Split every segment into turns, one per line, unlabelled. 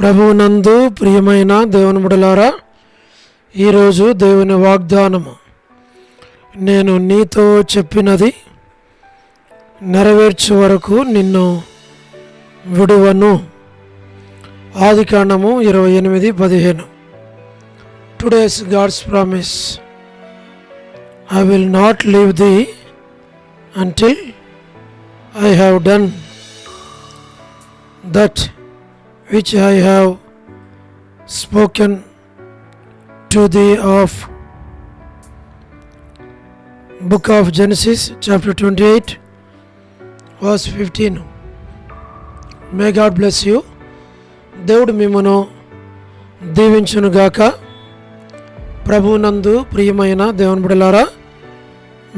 ప్రభువునందు ప్రియమైన దేవుని బిడ్డలారా, ఈరోజు దేవుని వాగ్దానము, నేను నీతో చెప్పినది నెరవేర్చే వరకు నిన్ను విడువను. ఆదికాండము 28:15. Today's God's promise, I will not leave thee until I have done that which I have spoken to thee of. Book of Genesis chapter 28 verse 15. May God bless you. దేవుడు మిమ్మను దీవించునుగాక. ప్రభువునందు ప్రియమైన దేవుని బిడ్డలారా,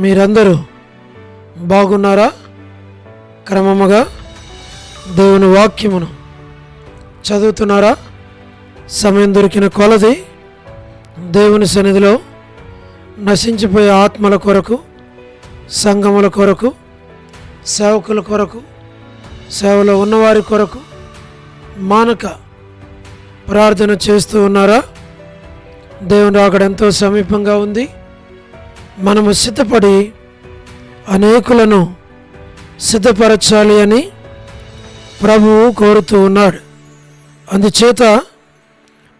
మీరందరూ బాగున్నారా? క్రమముగా దేవుని వాక్యమును చదువుతున్నారా? సమయం దొరికిన కొలది దేవుని సన్నిధిలో నశించిపోయే ఆత్మల కొరకు, సంఘముల కొరకు, సేవకుల కొరకు, సేవలో ఉన్నవారి కొరకు మానక ప్రార్థన చేస్తూ ఉన్నారా? దేవుని రాకడ ఎంతో సమీపంగా ఉంది. మనము సిద్ధపడి అనేకులను సిద్ధపరచాలి అని ప్రభువు కోరుతూ ఉన్నాడు. అందుచేత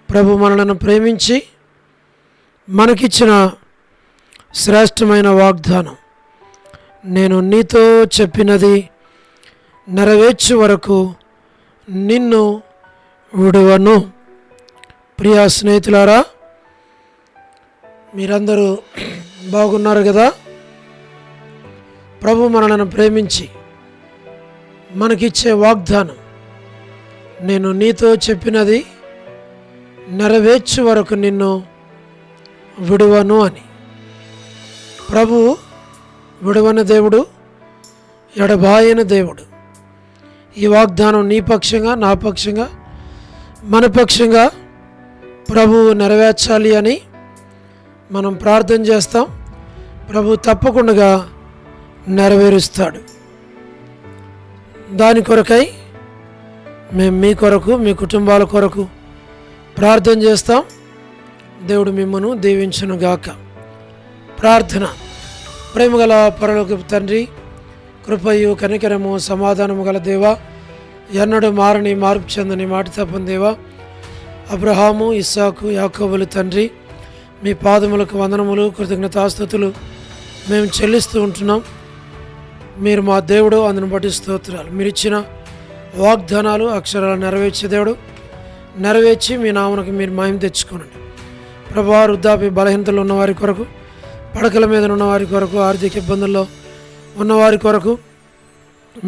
ప్రభు మనలను ప్రేమించి మనకిచ్చిన శ్రేష్టమైన వాగ్దానం, నేను నీతో చెప్పినది నెరవేర్చే వరకు నిన్ను విడువను. ప్రియా స్నేహితులారా, మీరందరూ బాగున్నారు కదా? ప్రభు మనలను ప్రేమించి మనకిచ్చే వాగ్దానం, నేను నీతో చెప్పినది నెరవేర్చే వరకు నిన్ను విడువను అని. ప్రభు విడువని దేవుడు, ఎడబాయని దేవుడు. ఈ వాగ్దానం నీ పక్షంగా, నా పక్షంగా, మన పక్షంగా ప్రభు నెరవేర్చాలి అని మనం ప్రార్థన చేస్తాం. ప్రభు తప్పకుండా నెరవేరుస్తాడు. దాని కొరకై మేము మీ కొరకు, మీ కుటుంబాల కొరకు ప్రార్థన చేస్తాం. దేవుడు మిమ్మను దీవించునుగాక. ప్రార్థన. ప్రేమగల పరలోకపు తండ్రి, కృపయు కనికరము సమాధానము గల దేవా, ఎన్నడూ మారని మార్పు చెందని మాట తప్పని దేవా, అబ్రహాము, ఇస్సాకు, యాకోబులు తండ్రి, మీ పాదములకు వందనములు, కృతజ్ఞతాస్తుతులు మేము చెల్లిస్తూ ఉంటున్నాం. మీరు మా దేవుడు, అందును బట్టి స్తోత్రాలు. మీరు ఇచ్చిన వాగ్దానాలు అక్షరాలు నెరవేర్చే దేవుడు, నెరవేర్చి మీ నామనకు మీరు మహిమ తెచ్చుకోనండి. ప్రభా, వృద్ధాప్య బలహీనతలు ఉన్నవారి కొరకు, పడకల మీద ఉన్నవారి కొరకు, ఆర్థిక ఇబ్బందుల్లో ఉన్నవారి కొరకు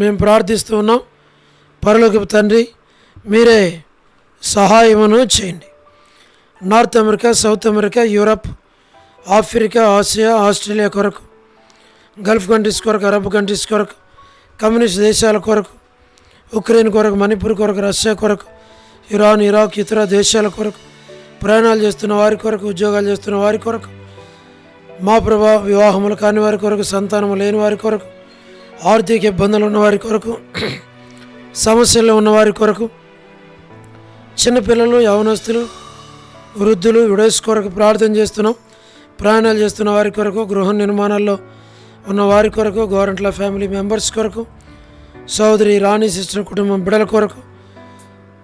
మేము ప్రార్థిస్తూ ఉన్నాం. పరలోకపు తండ్రి, మీరే సహాయమును చేయండి. North America, south America, Europe, Africa, Asia, Australia కొరకు, గల్ఫ్ కంట్రీస్ కొరకు, అరబ్ కంట్రీస్ కొరకు, కమ్యూనిస్ట్ దేశాల కొరకు, ఉక్రెయిన్ కొరకు, మణిపూర్ కొరకు, రష్యా కొరకు, ఇరాన్, ఇరాక్, ఇతర దేశాల కొరకు, ప్రయాణాలు చేస్తున్న వారి కొరకు, ఉద్యోగాలు చేస్తున్న వారి కొరకు, మా ప్రభా, వివాహములు కాని వారి కొరకు, సంతానము లేని వారి కొరకు, ఆర్థిక ఇబ్బందులు ఉన్నవారి కొరకు, సమస్యల్లో ఉన్నవారి కొరకు, చిన్నపిల్లలు, యవనస్తులు, వృద్ధులు, విడోస్ కొరకు ప్రార్థన చేస్తున్నాం. ప్రయాణాలు చేస్తున్న వారి కొరకు, గృహ నిర్మాణాల్లో ఉన్న వారి కొరకు, గవర్నమెంట్ల ఫ్యామిలీ మెంబర్స్ కొరకు, సోదరి రాణి సిస్టర్ కుటుంబం బిడల కొరకు,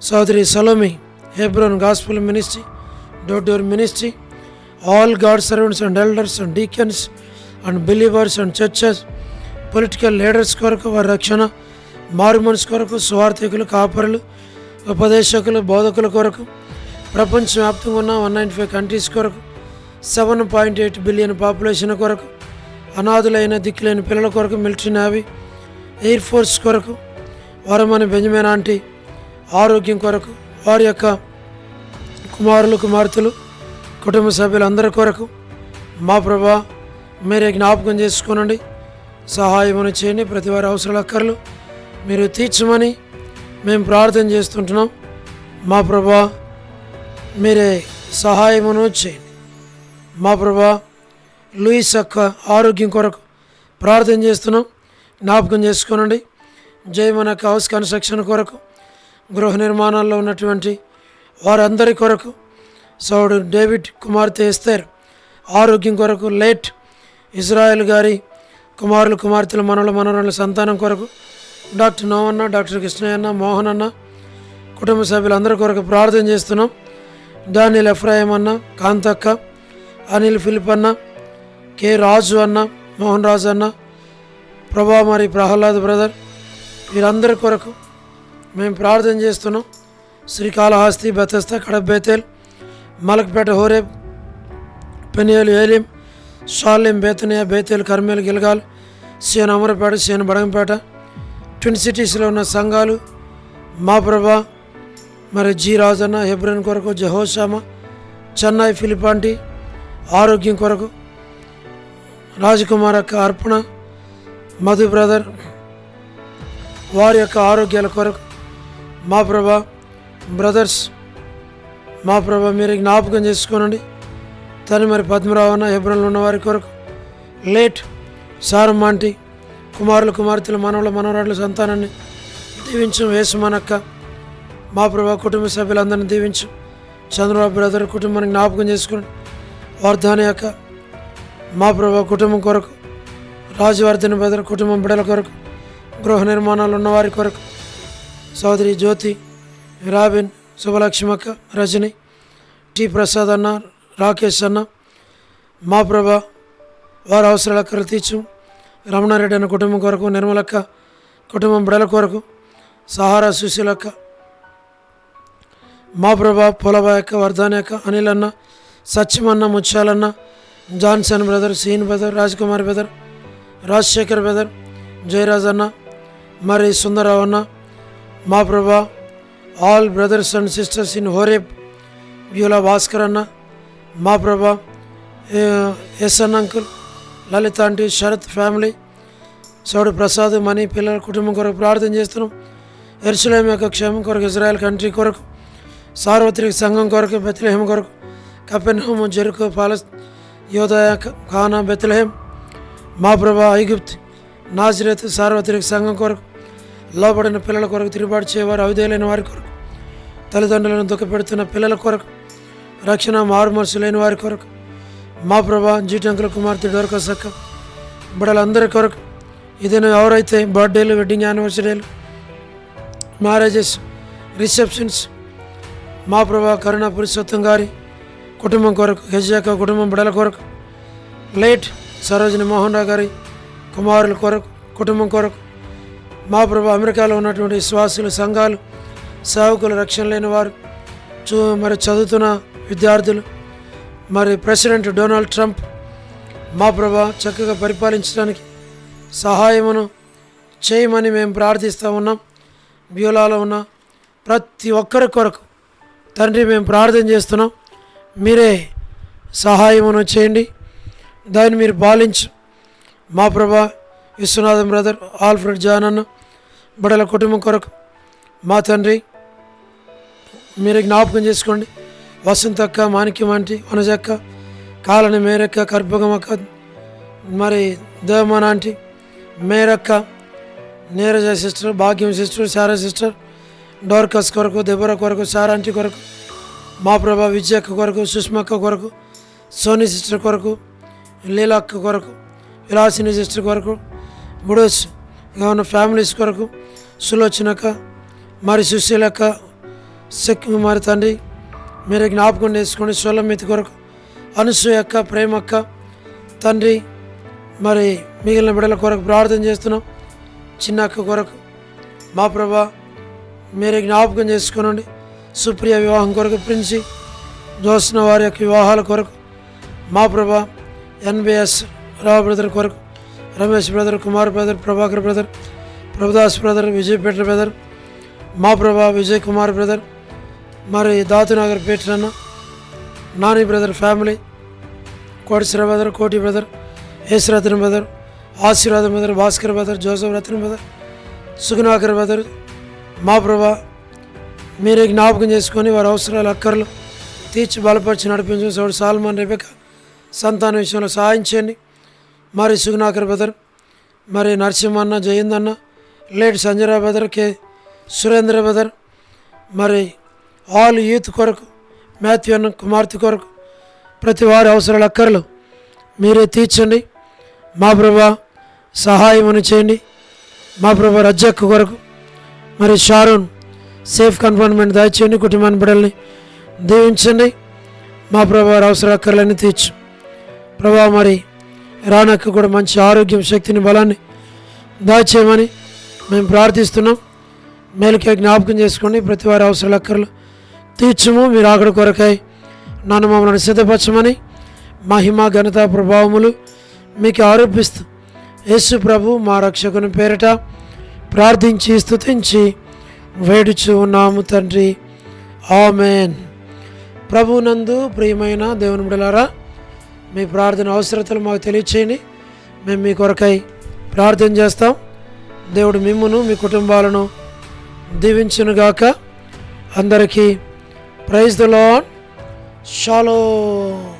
సోదరి Salomi Hebron gospel ministry, door door ministry, all God servants and elders and deacons and believers and churches, political leaders కొరకు, వారి రక్షణ, మారుమనసు కొరకు, స్వార్థికులు, కాపరులు, ఉపదేశకులు, బోధకుల కొరకు, ప్రపంచవ్యాప్తంగా ఉన్న 195 కంట్రీస్ కొరకు, 7.8 బిలియన్ పాపులేషన్ కొరకు, అనాథులైన దిక్కులేని పిల్లల కొరకు, మిలిటరీ, నేవీ, ఎయిర్ ఫోర్స్ కొరకు, వరమని బెంజమిన్ ఆంటీ ఆరోగ్యం కొరకు, వారి యొక్క కుమారులు, కుమార్తెలు, కుటుంబ సభ్యులందరి కొరకు మా ప్రభా మీరే జ్ఞాపకం చేసుకోనండి. సహాయమును చేయండి. ప్రతి వారి అవసరాల అక్కర్లు మీరు తీర్చమని మేము ప్రార్థన చేస్తుంటున్నాం. మా ప్రభా మీరే సహాయమును చేయండి. మా ప్రభా లూయిస్ యొక్క ఆరోగ్యం కొరకు ప్రార్థన చేస్తున్నాం. జ్ఞాపకం చేసుకోనండి. జయమనక హౌస్ కన్స్ట్రక్షన్ కొరకు, గృహ నిర్మాణాల్లో ఉన్నటువంటి వారందరి కొరకు, సోదరుడు డేవిడ్ కుమార్తె ఎస్తేర్ ఆరోగ్యం కొరకు, లేట్ ఇజ్రాయెల్ గారి కుమారులు కుమార్తెల మనవల సంతానం కొరకు, డాక్టర్ నోవన్న, డాక్టర్ కృష్ణయ్యన్న, మోహన్ అన్న కుటుంబ సభ్యులందరి కొరకు ప్రార్థన చేస్తున్నాం. డానియల్ ఎఫ్రాయిం అన్న, కాంతక్క, అనిల్ ఫిలిప్ అన్న, కె రాజు అన్న, మోహన్ రాజు అన్న, ప్రభా మరి ప్రహ్లాద్ బ్రదర్, వీరందరి కొరకు మేము ప్రార్థన చేస్తున్నాం. Srikalahasti, Bethesda, Kadapa, Bethel, Malakpet, Horeb, Peniel, Elim, Shalem, Bethania, Bethel, Carmel, Gilgal, Zion Amarapeta, Zion Badampet, twin సిటీస్లో ఉన్న సంఘాలు, మా ప్రభా మరి జి రాజన్న, హెబ్రోన్ కొరకు, జహోషామ, చెన్నై, ఫిలిపాంటి ఆరోగ్యం కొరకు, రాజకుమార్ యొక్క అర్పణ, మధు బ్రదర్ వారి యొక్క ఆరోగ్యాల కొరకు, మా ప్రభా బ్రదర్స్, మా ప్రభా మీరు జ్ఞాపకం చేసుకోనండి. తను మరి పద్మరావన్న, హెబ్రోన్లో ఉన్న వారి కొరకు, లేట్ సారమ్మాంటి కుమారులు కుమార్తెలు మనవరాళ్ళ సంతానాన్ని దీవించు. వేసుమనక్క, మా ప్రభా కుటుంబ సభ్యులందరినీ దీవించు. చంద్రబాబు బ్రదర్ కుటుంబాన్ని జ్ఞాపకం చేసుకుని, వర్ధాని యొక్క మా ప్రభా కుటుంబం కొరకు, రాజవర్ధని బ్రదర్ కుటుంబం బిడల కొరకు, గృహ నిర్మాణాలు ఉన్నవారి కొరకు, సోదరి జ్యోతి, రాబిన్, శుభలక్ష్మక్క, రజని, టి ప్రసాద్ అన్న, రాకేష్ అన్న, మా ప్రభా వారి అవసరాల అక్కలు తీర్చు. రమణారెడ్డి అన్న కుటుంబం కొరకు, నిర్మలక్క కుటుంబం బిడల కొరకు, సహారా సుశీలక్క, మా ప్రభా పొలబాయక్క, వర్ధాని అక్క, అనిల్ అన్న, సత్యమన్న, ముత్యాలన్న, Johnson brother, Sean brother, Rajkumar brother, Rajasekhar brother, Jayaraj అన్న, మరి సుందరరావు అన్న, మా ప్రభా all brothers and sisters in Horeb, వ్యూలా భాస్కర్ అన్న, మా ప్రభా ఎస్ అన్న uncle, Lalitha aunty, Sarath family, సౌడు ప్రసాద్, మణి పిల్లల కుటుంబం కొరకు ప్రార్థన చేస్తున్నాం. యెరూషలేము యొక్క క్షేమం కొరకు, ఇజ్రాయెల్ కంట్రీ కొరకు, సార్వత్రిక సంఘం కొరకు, బెత్లెహేం కొరకు, కపెర్నహూము, జెరికో, పాలస్, యోదయ, ఖానా, బెత్లెహేం, మా ప్రభా ఐగుప్త్, నాజరేత్ సార్వత్రిక సంఘం కొరకు, లోబడిన పిల్లల కొరకు, తిరుగుబాటు చేయవారు అవిధేయులైన వారి కొరకు, తల్లిదండ్రులను దుఃఖపెడుతున్న పిల్లల కొరకు, రక్షణ మారుమనసు లేని వారి కొరకు, మా ప్రభా జీటంకుల కుమార్తె డోర్కసక్క బిడ్డలందరి కొరకు, ఇదేనా ఎవరైతే బర్త్డేలు, వెడ్డింగ్ యానివర్సరీలు, మ్యారేజెస్, రిసెప్షన్స్, మా ప్రభా కరుణ పురుషోత్తం గారి కుటుంబం కొరకు, హెజ్జాక కుటుంబం బిడ్డల కొరకు, లేట్ సరోజిని మోహన్ రావు గారి కుమారుల కొరకు, కుటుంబం కొరకు, మా ప్రభా అమెరికాలో ఉన్నటువంటి విశ్వాసులు, సంఘాలు, సేవకులు, రక్షణ లేని వారు, మరి చదువుతున్న విద్యార్థులు, మరి ప్రెసిడెంట్ డొనాల్డ్ ట్రంప్, మా ప్రభా చక్కగా పరిపాలించడానికి సహాయమును చేయమని మేము ప్రార్థిస్తూ ఉన్నాం. బ్యూలాలో ఉన్న ప్రతి ఒక్కరి కొరకు తండ్రి మేము ప్రార్థన చేస్తున్నాం. మీరే సహాయమును చేయండి, దాన్ని మీరు పాలించు. మా ప్రభా విశ్వనాథం బ్రదర్, ఆల్ఫ్రెడ్ జాన్ అన్న బిడ్డల కుటుంబం కొరకు, మా తండ్రి మీరు జ్ఞాపకం చేసుకోండి. వసంతక్క, మాణిక్యం ఆంటీ, వనజక్క, కాలని మేరక్క, కర్పగమక్క, మరి దేవమాన ఆంటీ, మేరక్క, నీరజ సిస్టర్, భాగ్యం సిస్టర్, శారా సిస్టర్, డోర్కస్ కొరకు, దెబరా కొరకు, శారా ఆంటీ కొరకు, మా ప్రభా విజయక్క కొరకు, సుష్మక్క కొరకు, సోనీ సిస్టర్ కొరకు, లీలాక్క కొరకు, విలాసిని సిస్టర్ కొరకు, బుడోస్ ఉన్న ఫ్యామిలీస్ కొరకు, సులోచనక్క, మరి సుశీలక్క, మరి తండ్రి మీరు జ్ఞాపకం చేసుకోండి. సోలమితి కొరకు, అనసూయక్క, ప్రేమక్క, తండ్రి మరి మిగిలిన బిడ్డల కొరకు ప్రార్థన చేస్తున్నాం. చిన్నక్క కొరకు మా ప్రభా మీరే జ్ఞాపకం చేసుకోనండి. సుప్రియ వివాహం కొరకు, ప్రిన్సి జోస్న వారి యొక్క వివాహాల కొరకు, మా ప్రభా ఎన్బిఎస్ రావు బ్రదర్ కొరకు, Ramesh brother, Kumar brother, Prabhakar brother, Prabhudas brother, Vijayapeta brother, మా ప్రభా విజయ్ కుమార్ బ్రదర్, మరి దాతునగర్ పేటరన్న, నాని బ్రదర్ ఫ్యామిలీ, కోటిశ్ర brother, Koti brother, Yesuratna brother, Aseervadam brother, Bhaskar brother, Joseph Ratna brother, Sugunakar brother, మా ప్రభా మీరే జ్ఞాపకం చేసుకొని వారి అవసరాలు అక్కర్లు తీర్చి బలపరిచి నడిపించిన సోడు సాల్మాన్, రెబెకా సంతాన విషయంలో సహాయం చేయండి. మరి సుగుణాకర్ బ్రదర్, మరి నరసింహన్న, జయంద్ అన్న, late Sanjaya Rao brother, K Surendra brother, మరి ఆల్ యూత్ కొరకు, మాథ్యూ అన్న కుమార్తె కొరకు, ప్రతి వారి అవసరాల అక్కర్లు మీరే తీర్చండి. మా ప్రభా సహాయం చేయండి. మా ప్రభా రజ్జక్క కొరకు, మరి షారోన్ సేఫ్ కన్ఫర్న్మెంట్ దాచేయండి. కుటుంబాన్ని బిడ్డల్ని దీవించండి. మా ప్రభా అవసరాల అక్కర్లన్నీ తీర్చు ప్రభా. మరి రానక్క కూడా మంచి ఆరోగ్యం, శక్తిని, బలాన్ని దాచేయమని మేము ప్రార్థిస్తున్నాం. మేలుకే జ్ఞాపకం చేసుకోండి. ప్రతి వారి అవసరాల అక్కర్లు తీర్చము. మీరు ఆకడ కొరకై నన్ను మమ్మల్ని సిద్ధపరచమని మహిమ, ఘనత, ప్రభావములు మీకు ఆరోపిస్తూ యేసు ప్రభు మా రక్షకుని పేరిట ప్రార్థించి స్తుతించి వేడుచు ఉన్నాము తండ్రి. ఆమెన్. ప్రభునందు ప్రియమైన దేవుని బిడ్డలారా, మీ ప్రార్థన అవసరతలు మాకు తెలియచేయండి. మేము మీ కొరకై ప్రార్థన చేస్తాం. దేవుడు మిమ్మును, మీ కుటుంబాలను దీవించునుగాక. అందరికీ ప్రైజ్ ది లార్డ్. షాలోమ్.